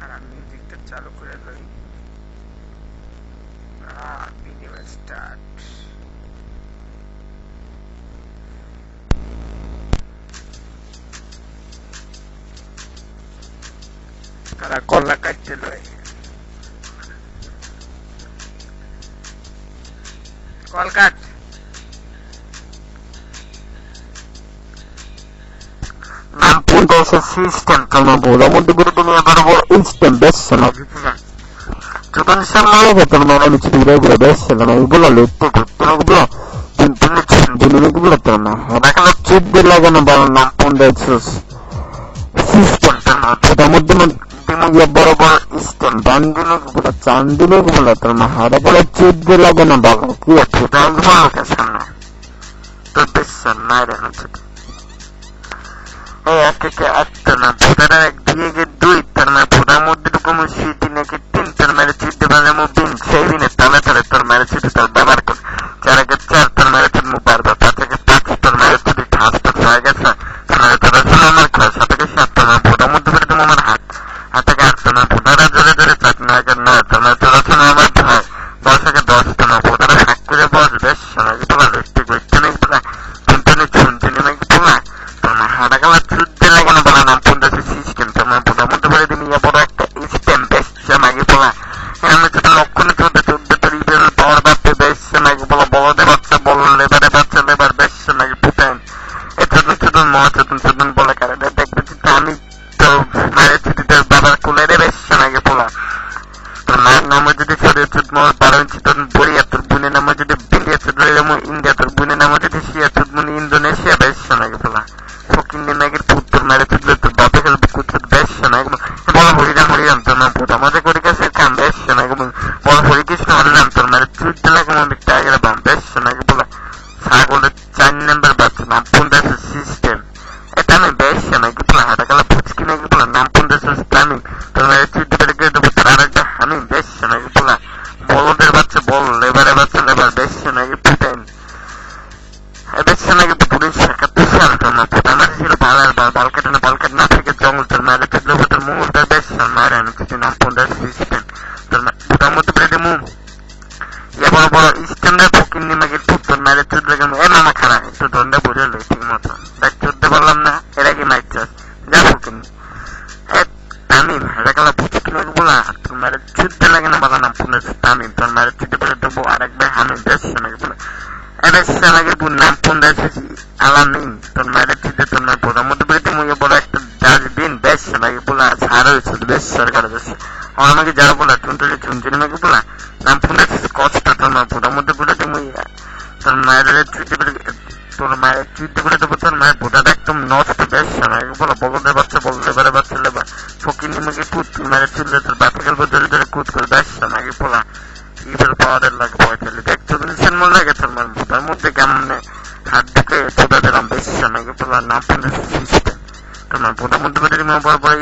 খারাপ মিউজিকটা চালু করে লই। Video start. তারা কলা কাটতে লই। কল কাট। সিস্টেম তোমার বোঝার মধ্যে করে তুমি আবার ইনস্ট্যান্ট বেসছে না যখন সামনে তোর মানে আমি ছুড়ে ঘুরে বেসছে না এগুলো লিখতে করতে লাগলো তোর না এখন চুপ দিয়ে লাগে না বড় নাম ফোন দেখছিস সিস্টেম তোর মধ্যে তুমি বড় বড় স্টেম বান দিলে গুলো চান দিলে গুলো তোর না হারা বড় চুপ দিয়ে লাগে না বাবা কি আছে তাই সামনে তোর বেসছে না রে হচ্ছে থেকে একটা না ভোটার এক দিয়ে গে দুই তার মানে ভোটার মধ্যে কোনো সিটি নাকি তিন তার মেরে চিঠি বাজে মো তিন সেই দিনে তালে তালে তোর মেরে চিঠি তার ব্যবহার কর চার আগে চার তোর মেরে চিঠি মুখ বারবার পাঁচ আগে পাঁচ তোর মেরে চিঠি ঠাস তোর হয়ে গেছে তোর মেরে তোর আসলে আমার খাওয়া সাত আগে সাত তোর মেরে ভোটার মধ্যে বেড়ে তোমার আমার হাত হাত আগে আট তোর মেরে ভোটারা জোরে জোরে চার না আগে নয় তোর মেরে তোর আসলে আমার ভয় দশ আগে দশ তোর মেরে ভোটারা হাক করে বস বেশ সময় তোমার দেখতে করতে নেই বলা শুনতে শুনতে নেই বলা তোর মা হারা গেলা চুদ্দে লাগে না বলা নাম ফোন সিস্টেম তোমার ভোটার মধ্যে বেড়ে দিবি বড় একটা স্টেম বেশ মাগে বলা আমি তো লক্ষণে চোদ্দ চোদ্দ তোর ইবেল বড় বাপে বেশ মাগে বলা বড়দের বাচ্চা বল লেবারে বাচ্চা লেবার বেশ মাগে ফুটান এ ছোট ছোট মহাচেতন চেতন বলে কারে দেখবে চিন্তা আমি তো মায়ের চিঠি তোর বাবার কোলে রে বেশ মাগে বলা তোর মায়ের নামে যদি শরীর চুদ মোর 12 ইঞ্চি তোর বড়িয়া তোর বোনের নামে যদি বিলিয়া চুদ ইন্ডিয়া তোর বোনের নামে যদি শিয়া চুদ মনে ইন্দোনেশিয়া বেশ মাগে বলা ফকিন্নি মেঘের পুত্তর মেরে চুদলে তোর বাপে খেলবে কুত্তর বেশ মাগে বলা হরিরাম হরিরাম তোর নাম পোতা মজা করে গেছে কাম বেশ মাগে বলা হরিকৃষ্ণ হরিরাম তোর মেরে চুদ্দে লাগে মনে টাইগার বাম বেশ মাগে বলা ছাগলের 4 নম্বর বাচ্চা নাম ফোন দেশের সিস্টেম এটা আমি বেশ মাগে বলা হাটা গেলা ফুচকি নাকি বলা নাম ফোন দেশের ইসলামিক তোর মেরে চুদ্দে বেড়ে গিয়ে দেবো তোর আরেকটা আমি বেশ মাগে বলা বলদের বাচ্চা বল লেবারে বাচ্চা লেবার বেশ মাগে ফুটাইন এদের নাকি পুলিশ ৭১ সাল তোর না পোতা মাঝে ছিল বাল কাটানো বাল কাট না থেকে জঙ্গল তোর মারে চুদলে তোর মুখটা বেশ মারে আমি কিছু নাম ফোন দেশ সিস্টেম তোর পোতার মধ্যে বেড়ে মুখ ইয়ে বড় বড় স্টেমটা ফকিন্নি মাকে তোর মারে চুদলে কেমন এ মামা খারাপ একটু দণ্ডে বুঝে লো ঠিক মতো দেখ চুদতে পারলাম না এরা কি মারছাস যা ফকিন্নি তামিম এটা গেলা ফুচকি নাকি বলা তোর মারে চুদতে লাগে না বলা নাম ফোন দেশ তামিম তোর মারে চুদতে পেরে দেবো আরেকবার আমি বেশ নাকি বলে এবার সালাগের বোন নাম ফোন দেয় আলামিন তোর মায়ের চিঠি তোর মায়ের বোনের মধ্যে বেরোতে মুখে বড় একটা ডাস্টবিন বেশ লাগে বলা ছাড় হয়েছে বেশ সরকার বেশি আমার আমাকে যারা বলা টুনটুনি চুনচুনি মাকে বলা নাম ফোন দেয় কষ্ট তোর মায়ের বোনের মধ্যে বেরোতে মুই তোর মায়ের চিঠি বেরো তোর মায়ের চিঠি বেরো দেবো তোর মায়ের বোটাটা একদম নষ্ট বেশ লাগে বলা বলদের বাচ্চা বলতে পারে বাচ্চা লেবা ফকিনি মুখে পুত তোর মায়ের চুললে তোর বাপে গেলবো ধরে ধরে কুদ করে বেশ লাগে বলা ইভেল পাওয়ারের লাগে ভয় খেলে দেখছো নিশান মনে লাগে তোর মার ভোটার মধ্যে কেমন হাত ঢুকে ছোটা দিলাম বেশি নাকি বলার নাম ফোন সিস্টেম তোমার ভোটার মধ্যে বড় বড়